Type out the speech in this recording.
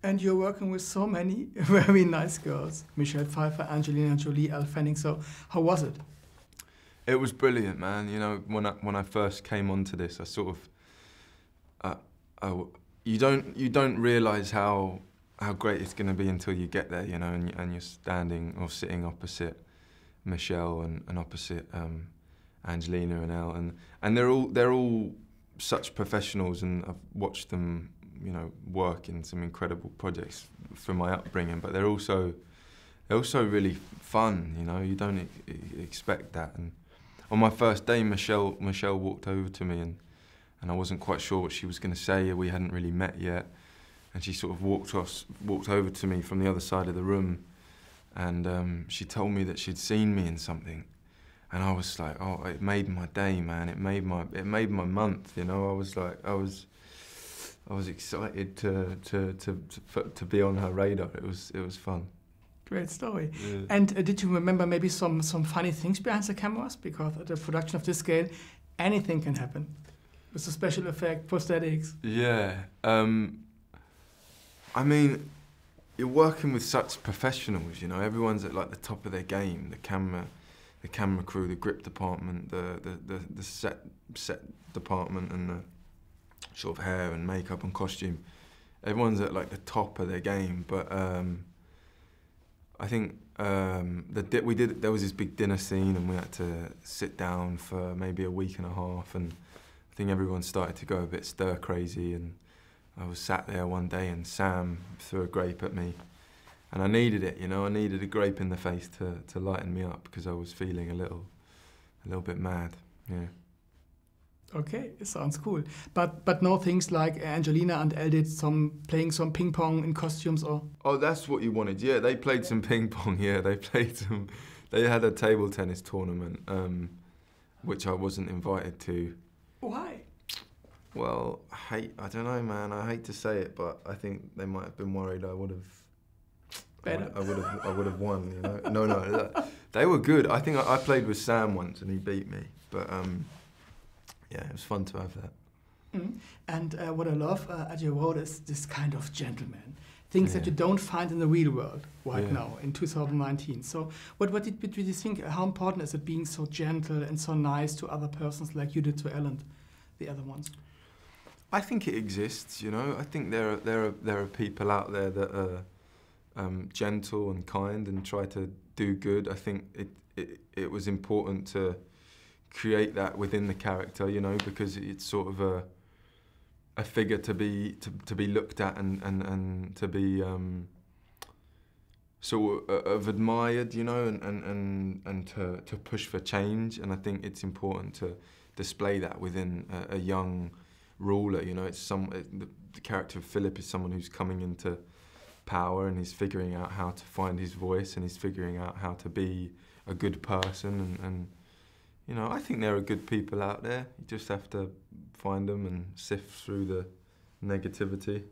And you're working with so many very nice girls. Michelle Pfeiffer, Angelina Jolie, Elle Fanning. So how was it? It was brilliant, man. You know, when I first came onto this, I sort of, you don't realise how great it's going to be until you get there, you know, and you're standing or sitting opposite Michelle and opposite Angelina and Elle, and they're all such professionals, and I've watched them, you know, work in some incredible projects from my upbringing, but they're also really fun, you know. You don't expect that. And on my first day, Michelle walked over to me, and I wasn't quite sure what she was going to say. We hadn't really met yet, and she sort of walked over to me from the other side of the room, and she told me that she'd seen me in something, and I was like, oh, it made my day, man. It made my month, you know. I was excited to be on her radar. It was fun. Great story. Yeah. And did you remember maybe some funny things behind the cameras? Because at a production of this scale, anything can happen. With the special effect, prosthetics. Yeah. I mean, you're working with such professionals, you know. Everyone's at like the top of their game. The camera crew, the grip department, the set department, and the sort of hair and makeup and costume. Everyone's at like the top of their game, but I think there was this big dinner scene, and we had to sit down for maybe a week and a half, and I think everyone started to go a bit stir crazy, and I was sat there one day and Sam threw a grape at me, and I needed it, you know. I needed a grape in the face to lighten me up, because I was feeling a little bit mad. Yeah. Okay, it sounds cool. But no things like Angelina and Elle did playing some ping pong in costumes, or? Oh, that's what you wanted. Yeah, they played some ping pong. Yeah, they had a table tennis tournament, which I wasn't invited to. Why? Well, I don't know, man. I hate to say it, but I think they might have been worried I would have. Better. I would have won, you know. No, they were good. I think I played with Sam once and he beat me, but yeah, it was fun to have that. Mm. And what I love at your role is this kind of gentleman. Things that you don't find in the real world right now, in 2019. So what did you think, how important is it being so gentle and so nice to other persons like you did to Elle and the other ones? I think it exists, you know. I think there are people out there that are gentle and kind and try to do good. I think it was important to create that within the character, you know, because it's sort of a figure to be looked at and to be sort of admired, you know, and to push for change. And I think it's important to display that within a young ruler, you know. The character of Philip is someone who's coming into power, and he's figuring out how to find his voice, and he's figuring out how to be a good person, and you know, I think there are good people out there. You just have to find them and sift through the negativity.